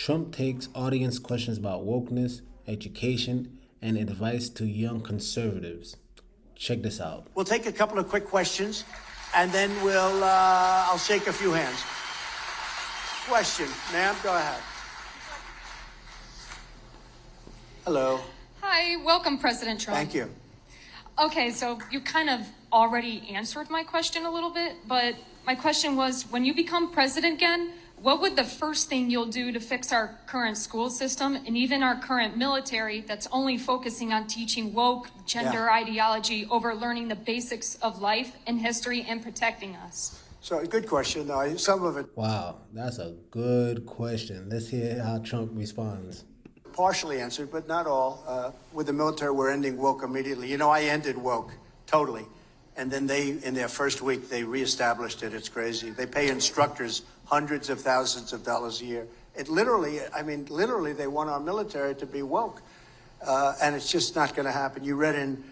Trump takes audience questions about wokeness, education, and advice to young conservatives. Check this out. We'll take a couple of quick questions, and then I'll shake a few hands. Question, ma'am, go ahead. Hello. Hi, welcome, President Trump. Thank you. Okay, so you kind of already answered my question a little bit, but my question was, when you become president again, what would the first thing you'll do to fix our current school system and even our current military that's only focusing on teaching woke gender ideology over learning the basics of life and history and protecting us? So, a good question, though. Some of it Wow, that's a good question. Let's hear how Trump responds. partially answered, but not all. With the military, we're ending woke immediately. You know, I ended woke, totally. And then in their first week, they reestablished it. It's crazy. They pay instructors hundreds of thousands of dollars a year. It literally, they want our military to be woke. And it's just not going to happen. You read in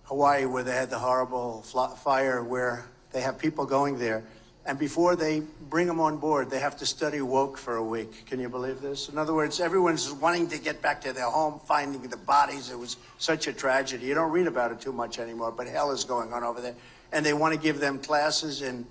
Hawaii where they had the horrible fire where they have people going there. And before they bring them on board, they have to study woke for a week. Can you believe this? In other words, everyone's wanting to get back to their home, finding the bodies. It was such a tragedy. You don't read about it too much anymore, but hell is going on over there. And they want to give them classes in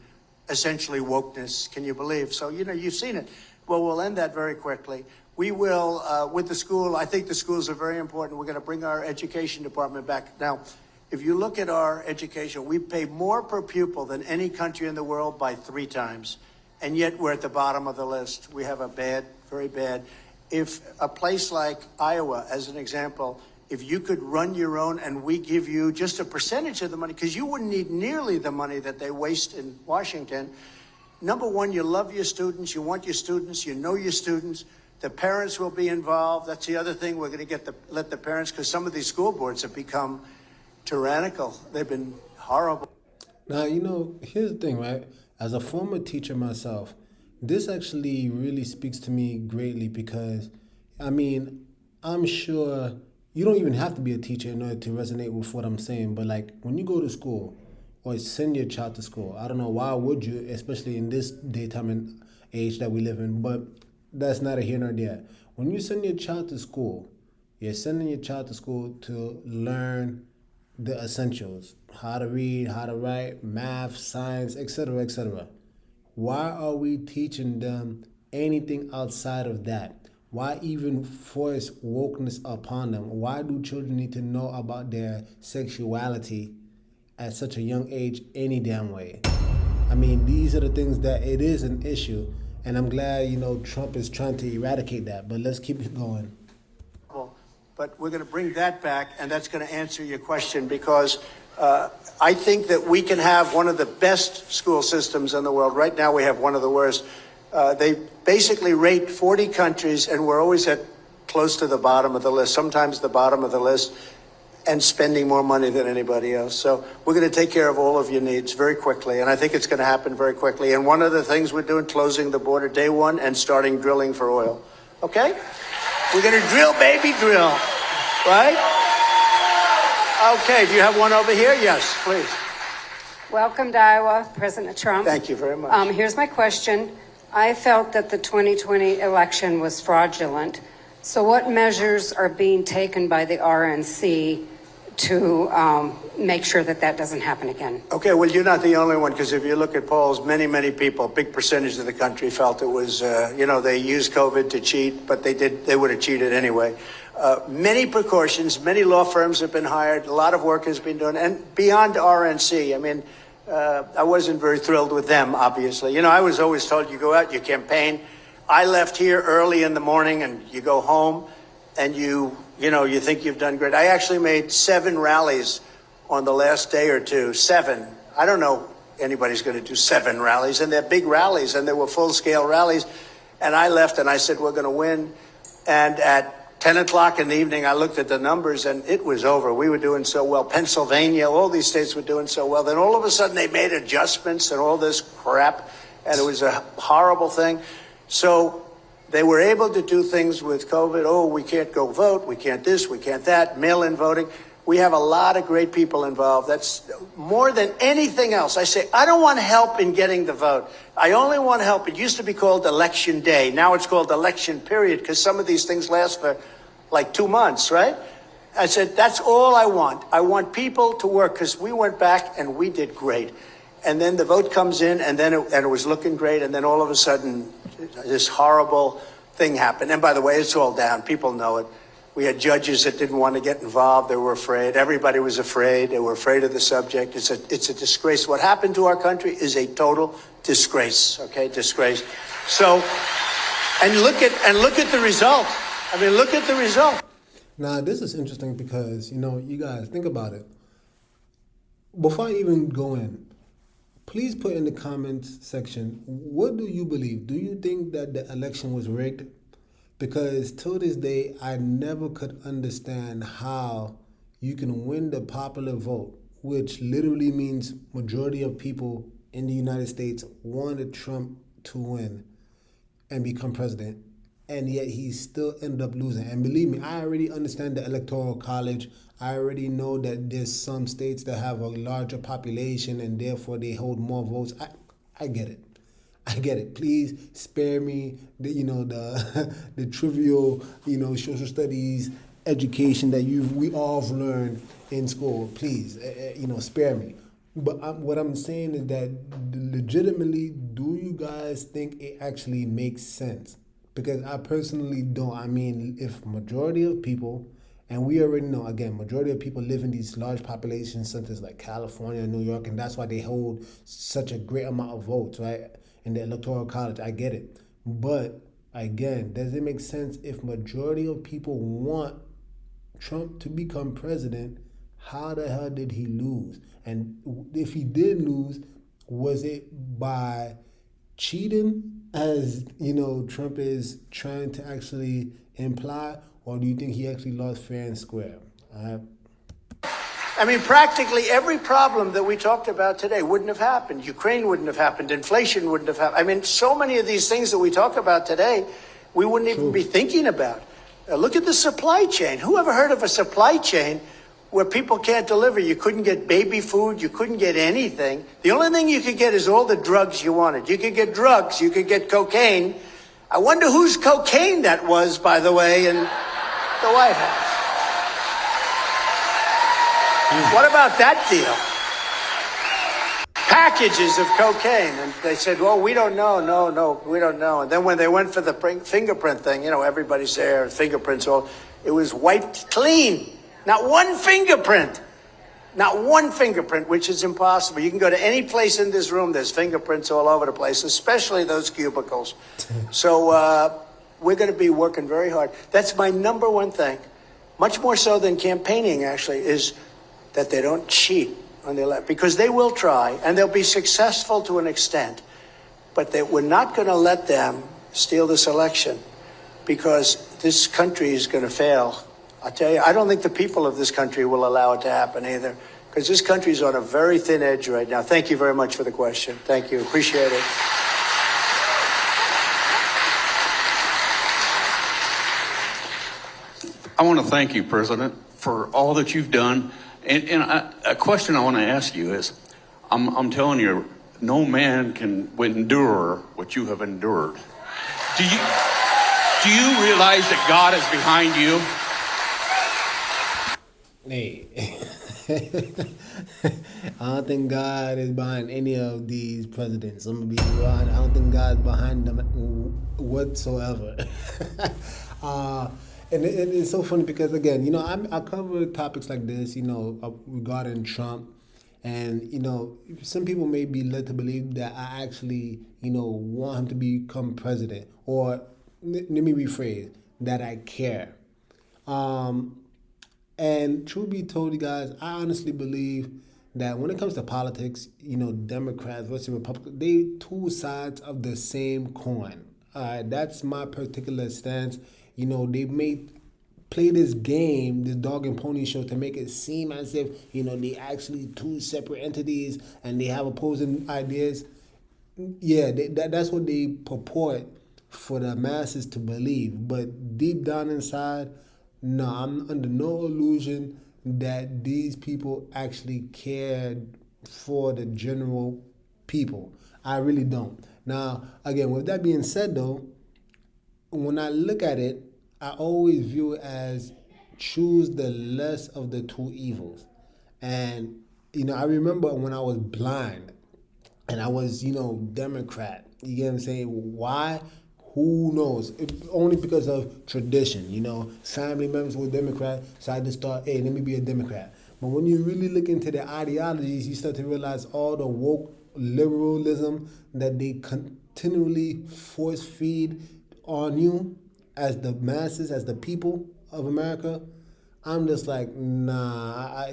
essentially wokeness. Can you believe? So, you know, you've seen it. Well, we'll end that very quickly. We will, with the school, I think the schools are very important. We're going to bring our education department back. Now, if you look at our education, we pay more per pupil than any country in the world by 3 times. And yet we're at the bottom of the list. We have a bad, very bad. If a place like Iowa, as an example, if you could run your own and we give you just a percentage of the money, because you wouldn't need nearly the money that they waste in Washington. Number one, you love your students. You want your students. You know your students. The parents will be involved. That's the other thing. We're going to let the parents, because some of these school boards have become tyrannical. They've been horrible. Now, you know, here's the thing, right? As a former teacher myself, this actually really speaks to me greatly because, I mean, I'm sure you don't even have to be a teacher in order to resonate with what I'm saying. But like when you go to school or send your child to school, I don't know, why would you, especially in this daytime and age that we live in, but that's neither here nor there. When you send your child to school, you're sending your child to school to learn the essentials, how to read, how to write, math, science, etc., etc. Why are we teaching them anything outside of that? Why even force wokeness upon them? Why do children need to know about their sexuality at such a young age any damn way? I mean, these are the things that it is an issue, and I'm glad, you know, Trump is trying to eradicate that, but let's keep it going. But we're going to bring that back, and that's going to answer your question, because I think that we can have one of the best school systems in the world. Right now, we have one of the worst. They basically rate 40 countries, and we're always at close to the bottom of the list, sometimes the bottom of the list, and spending more money than anybody else. So we're going to take care of all of your needs very quickly, and I think it's going to happen very quickly. And one of the things we're doing, closing the border day one and starting drilling for oil. Okay? We're going to drill, baby, drill. Right? Okay, do you have one over here? Yes, please. Welcome to Iowa, President Trump. Thank you very much. Here's my question. I felt that the 2020 election was fraudulent. So what measures are being taken by the RNC to make sure that that doesn't happen again? Okay, well, you're not the only one, because if you look at polls, many people, big percentage of the country felt it was, they used COVID to cheat, but they would have cheated anyway. Many precautions, many law firms have been hired, a lot of work has been done, and beyond RNC, I mean, I wasn't very thrilled with them, obviously. You know, I was always told you go out, you campaign. I left here early in the morning and you go home and you think you've done great. I actually made 7 rallies on the last day or two, 7. I don't know anybody's going to do 7 rallies, and they're big rallies, and they were full-scale rallies. And I left and I said, we're going to win. And at 10 o'clock in the evening, I looked at the numbers and it was over. We were doing so well. Pennsylvania, all these states were doing so well. Then all of a sudden they made adjustments and all this crap, and it was a horrible thing. So they were able to do things with COVID. Oh, we can't go vote. We can't this, we can't that, mail-in voting. We have a lot of great people involved. That's more than anything else. I say, I don't want help in getting the vote. I only want help. It used to be called election day. Now it's called election period because some of these things last for like 2 months, right? I said, that's all I want. I want people to work because we went back and we did great. And then the vote comes in and then it was looking great. And then all of a sudden, this horrible thing happened. And by the way, it's all down. People know it. We had judges that didn't want to get involved. They were afraid. Everybody was afraid. They were afraid of the subject. It's a disgrace. What happened to our country is a total disgrace. Okay, disgrace. So, and look at the result. I mean, look at the result. Now, this is interesting because, you guys, think about it. Before I even go in, please put in the comments section, what do you believe? Do you think that the election was rigged? Because till this day, I never could understand how you can win the popular vote, which literally means majority of people in the United States wanted Trump to win and become president, and yet he still ended up losing. And believe me, I already understand the Electoral College. I already know that there's some states that have a larger population and therefore they hold more votes. I get it. I get it. Please spare me the the trivial social studies education that we all have learned in school. Please spare me. But what I'm saying is that legitimately, do you guys think it actually makes sense? Because I personally don't. I mean, if majority of people, and we already know, again, majority of people live in these large population centers like California, New York, and that's why they hold such a great amount of votes, right? In the Electoral College, I get it. But again, does it make sense if majority of people want Trump to become president? How the hell did he lose? And if he did lose, was it by cheating, as Trump is trying to actually imply, or do you think he actually lost fair and square? I mean, practically every problem that we talked about today wouldn't have happened. Ukraine wouldn't have happened. Inflation wouldn't have happened. I mean, so many of these things that we talk about today, we wouldn't even be thinking about. Look at the supply chain. Who ever heard of a supply chain where people can't deliver? You couldn't get baby food. You couldn't get anything. The only thing you could get is all the drugs you wanted. You could get drugs. You could get cocaine. I wonder whose cocaine that was, by the way, in the White House. What about that deal? Packages of cocaine. And they said, well, we don't know. No, we don't know. And then when they went for the fingerprint thing, everybody's there, fingerprints all, it was wiped clean. Not one fingerprint. Not one fingerprint, which is impossible. You can go to any place in this room, there's fingerprints all over the place, especially those cubicles. So we're going to be working very hard. That's my number one thing, much more so than campaigning, actually, is that they don't cheat on the election, because they will try, and they'll be successful to an extent, but we're not going to let them steal this election, because this country is going to fail. I'll tell you, I don't think the people of this country will allow it to happen either, because this country is on a very thin edge right now. Thank you very much for the question. Thank you. Appreciate it. I want to thank you, President, for all that you've done. And a question I want to ask you is, I'm telling you, no man can endure what you have endured. Do you realize that God is behind you? Hey, I don't think God is behind any of these presidents. I'm gonna be honest. I don't think God's behind them whatsoever. And it's so funny because, again, I cover topics like this, regarding Trump. And, some people may be led to believe that I actually, want him to become president. Or, let me rephrase, that I care. And truth be told, you guys, I honestly believe that when it comes to politics, Democrats versus Republicans, they two sides of the same coin. That's my particular stance. They may play this game, this dog and pony show, to make it seem as if, they actually two separate entities and they have opposing ideas. Yeah, that's what they purport for the masses to believe. But deep down inside, no, I'm under no illusion that these people actually cared for the general people. I really don't. Now, again, with that being said, though, when I look at it, I always view it as choose the less of the two evils. And, I remember when I was blind and I was, Democrat. You get what I'm saying? Why? Who knows? Only because of tradition. Family members were Democrat, so I just thought, hey, let me be a Democrat. But when you really look into their ideologies, you start to realize all the woke liberalism that they continually force feed on you as the masses, as the people of America. I'm just like, nah,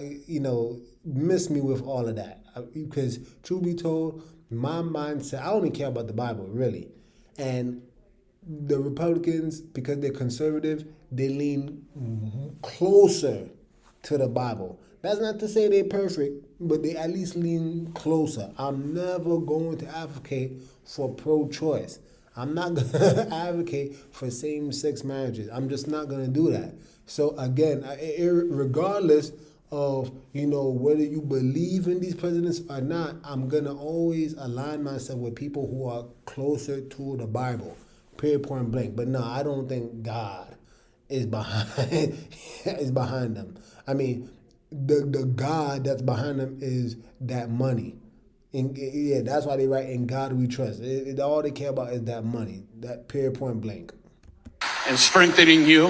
miss me with all of that. Because, truth be told, my mindset, I only care about the Bible, really. And the Republicans, because they're conservative, they lean closer to the Bible. That's not to say they're perfect, but they at least lean closer. I'm never going to advocate for pro-choice. I'm not going to advocate for same-sex marriages. I'm just not going to do that. So again, regardless of, whether you believe in these presidents or not, I'm going to always align myself with people who are closer to the Bible, period, point blank. But no, I don't think God is behind is behind them. I mean, the God that's behind them is that money. And yeah, that's why they write, "In God we trust." All they care about is that money, that period, point blank. And strengthening you.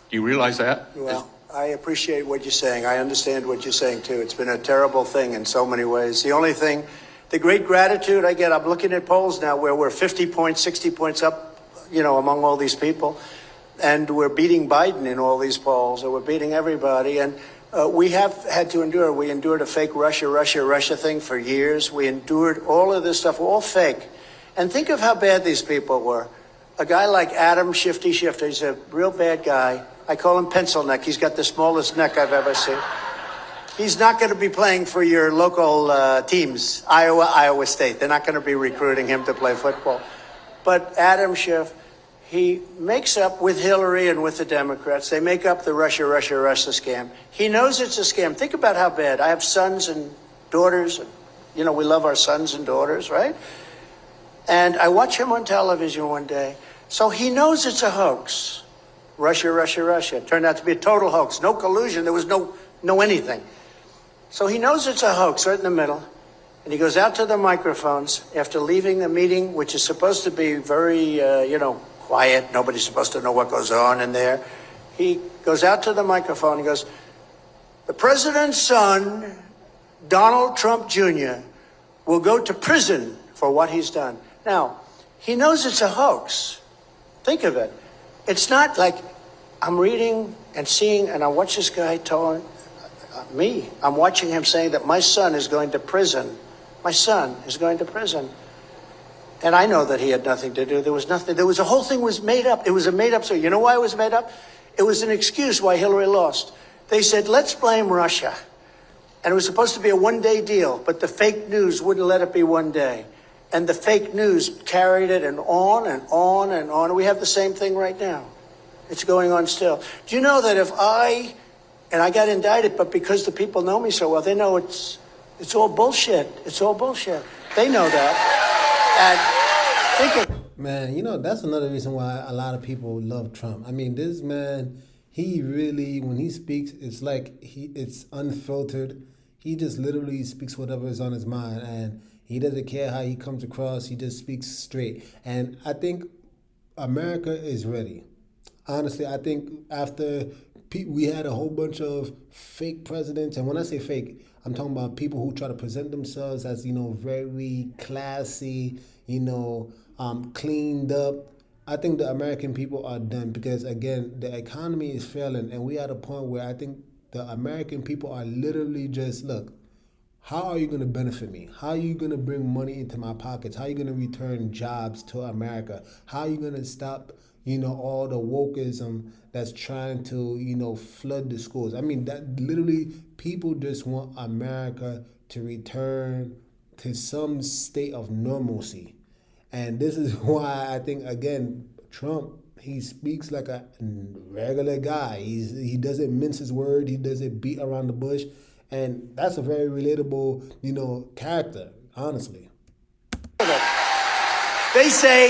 Do you realize that? Well, I appreciate what you're saying. I understand what you're saying, too. It's been a terrible thing in so many ways. The only thing, the great gratitude I get, I'm looking at polls now where we're 50 points, 60 points up, among all these people. And we're beating Biden in all these polls, and we're beating everybody. And we have had to endure. We endured a fake Russia thing for years. We endured all of this stuff, all fake. And think of how bad these people were. A guy like Adam Shifty Shifter, he's a real bad guy. I call him pencil neck. He's got the smallest neck I've ever seen. He's not going to be playing for your local teams, Iowa State. They're not going to be recruiting him to play football. But Adam Schiff, he makes up with Hillary and with the Democrats. They make up the Russia scam. He knows it's a scam. Think about how bad. I have sons and daughters. We love our sons and daughters, right? And I watch him on television one day. So he knows it's a hoax. Russia. It turned out to be a total hoax. No collusion. There was no anything. So he knows it's a hoax right in the middle. And he goes out to the microphones after leaving the meeting, which is supposed to be very, quiet. Nobody's supposed to know what goes on in there. He goes out to the microphone. He goes, "The president's son, Donald Trump Jr., will go to prison for what he's done." Now, he knows it's a hoax. Think of it. It's not like I'm reading and seeing, and I watch this guy telling me. I'm watching him saying that my son is going to prison. My son is going to prison. And I know that he had nothing to do. There was nothing. The whole thing was made up. It was a made up story. You know why it was made up? It was an excuse why Hillary lost. They said, let's blame Russia. And it was supposed to be a one-day deal, but the fake news wouldn't let it be one day. And the fake news carried it and on and on and on. We have the same thing right now. It's going on still. Do you know that if I got indicted, but because the people know me so well, they know it's all bullshit. It's all bullshit. They know that. And think of Man, that's another reason why a lot of people love Trump. I mean, this man, he really, when he speaks, it's like it's unfiltered. He just literally speaks whatever is on his mind, and he doesn't care how he comes across. He just speaks straight. And I think America is ready. Honestly, I think after we had a whole bunch of fake presidents, and when I say fake, I'm talking about people who try to present themselves as, very classy, cleaned up. I think the American people are done because, again, the economy is failing, and we are at a point where I think the American people are literally just, look, how are you going to benefit me? How are you going to bring money into my pockets? How are you going to return jobs to America? How are you going to stop, all the wokeism that's trying to, flood the schools? I mean, that literally people just want America to return to some state of normalcy. And this is why I think, again, Trump, he speaks like a regular guy. He doesn't mince his word. He doesn't beat around the bush, and that's a very relatable, character. Honestly. They say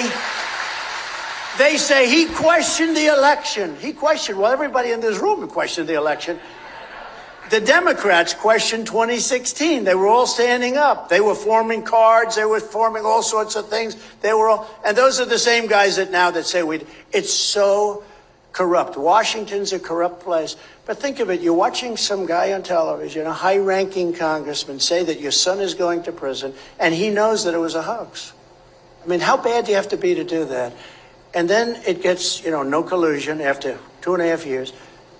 he questioned the election. Well, everybody in this room questioned the election. The Democrats questioned 2016. They were all standing up. They were forming cards. They were forming all sorts of things. And those are the same guys that say it's so corrupt. Washington's a corrupt place. But think of it. You're watching some guy on television, a high-ranking congressman, say that your son is going to prison, and he knows that it was a hoax. I mean, how bad do you have to be to do that? And then it gets, no collusion after 2.5 years.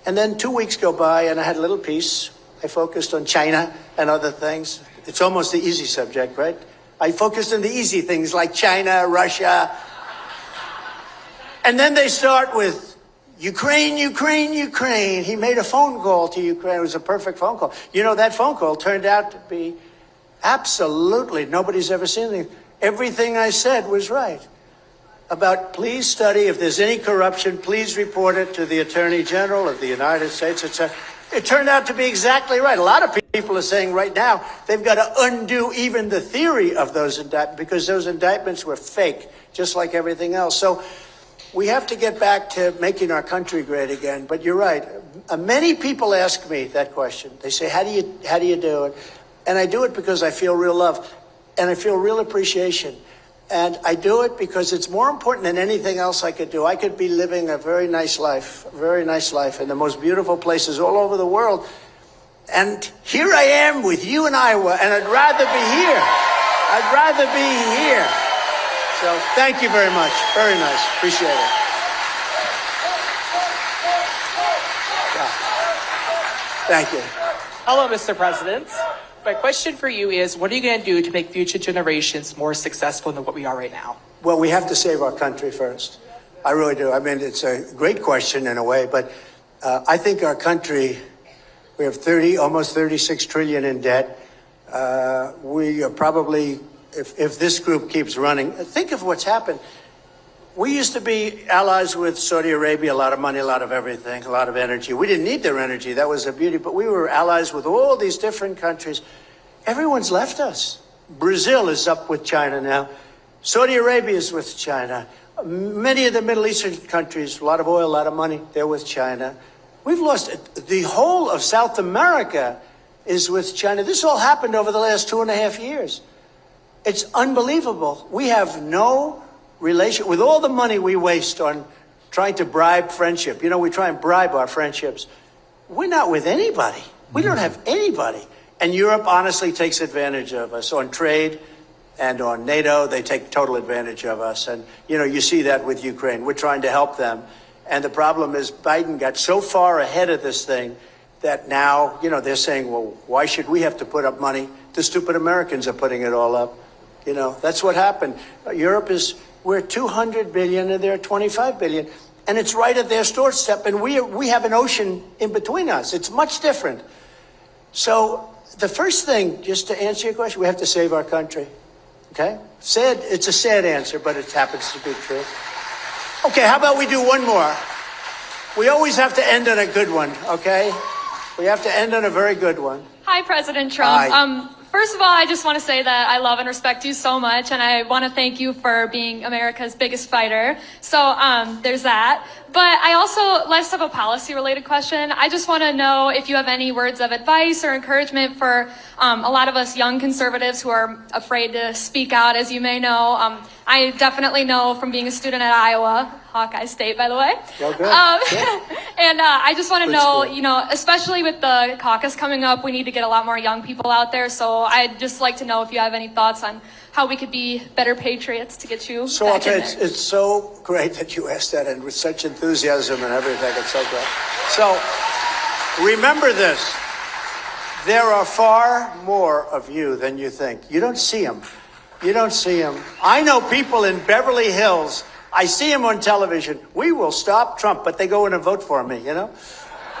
And then 2 weeks go by, and I had a little piece. I focused on China and other things. It's almost the easy subject, right? I focused on the easy things like China, Russia. And then they start with Ukraine, Ukraine, Ukraine. He made a phone call to Ukraine. It was a perfect phone call. That phone call turned out to be absolutely, nobody's ever seen anything. Everything I said was right. About please study if there's any corruption, please report it to the Attorney General of the United States, etc. It turned out to be exactly right. A lot of people are saying right now they've got to undo even the theory of those indictments because those indictments were fake, just like everything else. So we have to get back to making our country great again. But you're right. Many people ask me that question. They say, how do you do it? And I do it because I feel real love and I feel real appreciation. And I do it because it's more important than anything else I could do. I could be living a very nice life in the most beautiful places all over the world. And here I am with you in Iowa, and I'd rather be here. I'd rather be here. So thank you very much. Very nice. Appreciate it. Yeah. Thank you. Hello, Mr. President. My question for you is, what are you going to do to make future generations more successful than what we are right now? Well, we have to save our country first. I really do. I mean, it's a great question in a way, but I think our country, we have almost 36 trillion in debt. We are probably, if this group keeps running, think of what's happened. We used to be allies with Saudi Arabia, a lot of money, a lot of everything, a lot of energy. We didn't need their energy. That was a beauty. But we were allies with all these different countries. Everyone's left us. Brazil is up with China now. Saudi Arabia is with China. Many of the Middle Eastern countries, a lot of oil, a lot of money, they're with China. We've lost it. The whole of South America is with China. This all happened over the last 2.5 years. It's unbelievable. We have no relation with all the money we waste on trying to bribe friendship. We try and bribe our friendships. We're not with anybody. We don't have anybody. And Europe honestly takes advantage of us on trade and on NATO. They take total advantage of us. And, you see that with Ukraine. We're trying to help them. And the problem is Biden got so far ahead of this thing that now, they're saying, well, why should we have to put up money? The stupid Americans are putting it all up. That's what happened. We're 200 billion and they're 25 billion. And it's right at their doorstep. And we have an ocean in between us. It's much different. So the first thing, just to answer your question, we have to save our country. Okay? It's a sad answer, but it happens to be true. Okay, how about we do one more? We always have to end on a good one, okay? We have to end on a very good one. Hi, President Trump. Hi. First of all, I just want to say that I love and respect you so much, and I want to thank you for being America's biggest fighter. So there's that. But I also, less of a policy-related question. I just want to know if you have any words of advice or encouragement for a lot of us young conservatives who are afraid to speak out, as you may know. I definitely know from being a student at Iowa, Hawkeye State, by the way. Well, good. And I just want to Good know, school. especially with the caucus coming up, we need to get a lot more young people out there. So I'd just like to know if you have any thoughts on how we could be better patriots to get you So I'll back tell in you, there. it's so great that you asked that, and with such enthusiasm and everything. It's so great. So remember this. There are far more of you than you think. You don't see them. You don't see them. I know people in Beverly Hills. I see them on television. We will stop Trump, but they go in and vote for me,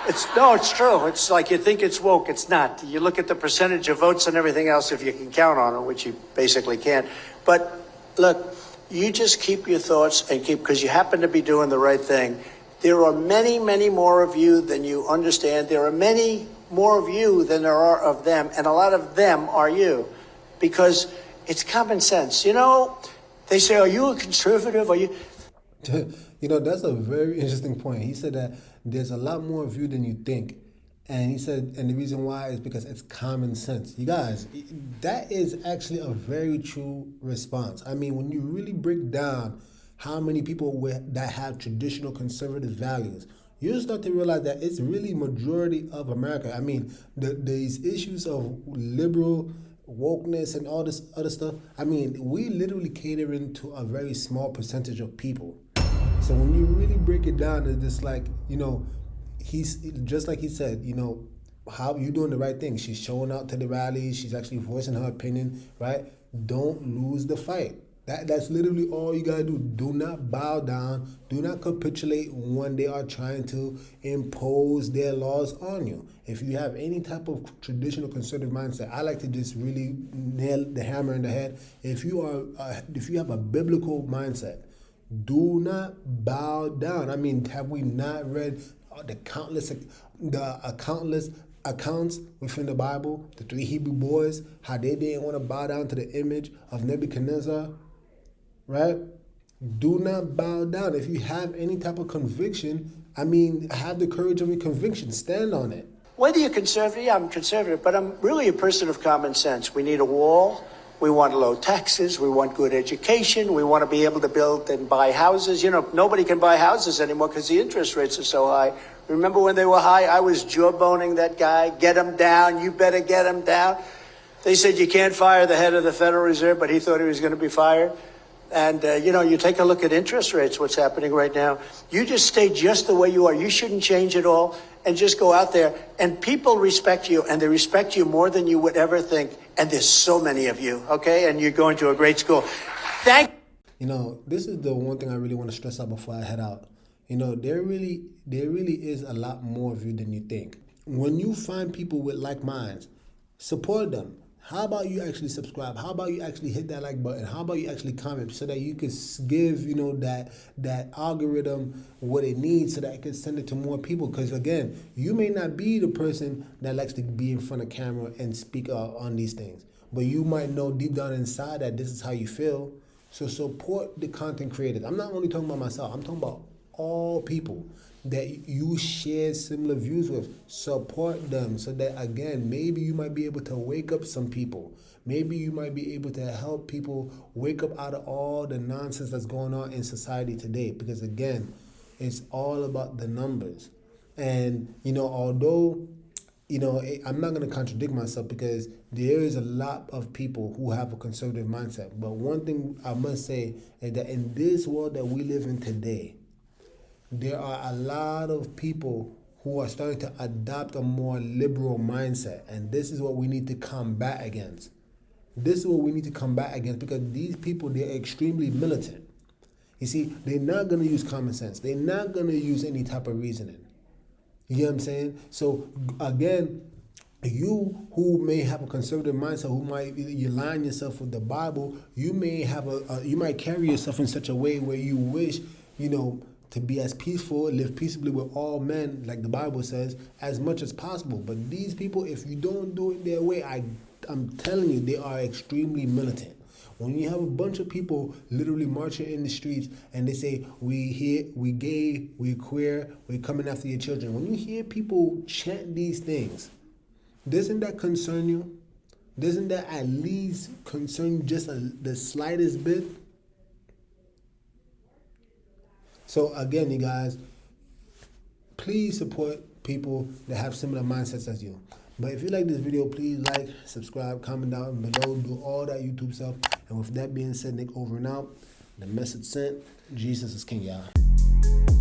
It's true. It's like you think it's woke. It's not. You look at the percentage of votes and everything else, if you can count on it, which you basically can't. But look, you just keep your thoughts and because you happen to be doing the right thing. There are many, many more of you than you understand. There are many more of you than there are of them, and a lot of them are you, because it's common sense. You know, they say, are you a conservative? Are you? You know, that's a very interesting point. He said that there's a lot more of you than you think. And he said, and the reason why is because it's common sense. You guys, that is actually a very true response. I mean, when you really break down how many people that have traditional conservative values, you'll start to realize that it's really majority of America. I mean, these issues of liberal wokeness and all this other stuff, I mean, we literally catering to a very small percentage of people. So when you really break it down, it's just like, you know, he's just like he said, you know, how you doing the right thing. She's showing out to the rallies. She's actually voicing her opinion, right? Don't lose the fight. That's literally all you gotta do. Do not bow down. Do not capitulate when they are trying to impose their laws on you. If you have any type of traditional conservative mindset, I like to just really nail the hammer in the head. If you have a biblical mindset, do not bow down. I mean, have we not read the countless accounts within the Bible, the 3 Hebrew boys, how they didn't want to bow down to the image of Nebuchadnezzar, right? Do not bow down. If you have any type of conviction, I mean, have the courage of your conviction. Stand on it. Whether you're conservative, yeah, I'm conservative, but I'm really a person of common sense. We need a wall. We want low taxes. We want good education. We want to be able to build and buy houses. You know, nobody can buy houses anymore because the interest rates are so high. Remember when they were high? I was jawboning that guy. Get him down. You better get him down. They said you can't fire the head of the Federal Reserve, but he thought he was going to be fired. And, you know, you take a look at interest rates, what's happening right now. You just stay just the way you are. You shouldn't change at all. And just go out there. And people respect you, and they respect you more than you would ever think. And there's so many of you, okay? And you're going to a great school. You know, this is the one thing I really want to stress out before I head out. You know, there really is a lot more of you than you think. When you find people with like minds, support them. How about you actually subscribe? How about you actually hit that like button? How about you actually comment so that you can give, you know, that algorithm what it needs so that it can send it to more people? Because again, you may not be the person that likes to be in front of camera and speak on these things, but you might know deep down inside that this is how you feel. So support the content creators. I'm not only talking about myself. I'm talking about all people that you share similar views with. Support them so that, again, maybe you might be able to wake up some people. Maybe you might be able to help people wake up out of all the nonsense that's going on in society today. Because, again, it's all about the numbers. And, you know, although, you know, I'm not going to contradict myself because there is a lot of people who have a conservative mindset. But one thing I must say is that in this world that we live in today, there are a lot of people who are starting to adopt a more liberal mindset. And this is what we need to combat against. This is what we need to combat against because these people, they're extremely militant. You see, they're not going to use common sense. They're not going to use any type of reasoning. You know what I'm saying? So, again, you who may have a conservative mindset, who might you align yourself with the Bible, you may have you might carry yourself in such a way where you wish, you know, to be as peaceful, live peaceably with all men, like the Bible says, as much as possible. But these people, if you don't do it their way, I'm telling you, they are extremely militant. When you have a bunch of people literally marching in the streets and they say, we gay, we queer, we're coming after your children. When you hear people chant these things, doesn't that concern you? Doesn't that at least concern you just the slightest bit? So again, you guys, please support people that have similar mindsets as you. But if you like this video, please like, subscribe, comment down below, do all that YouTube stuff. And with that being said, Nick over and out. The message sent. Jesus is King, y'all.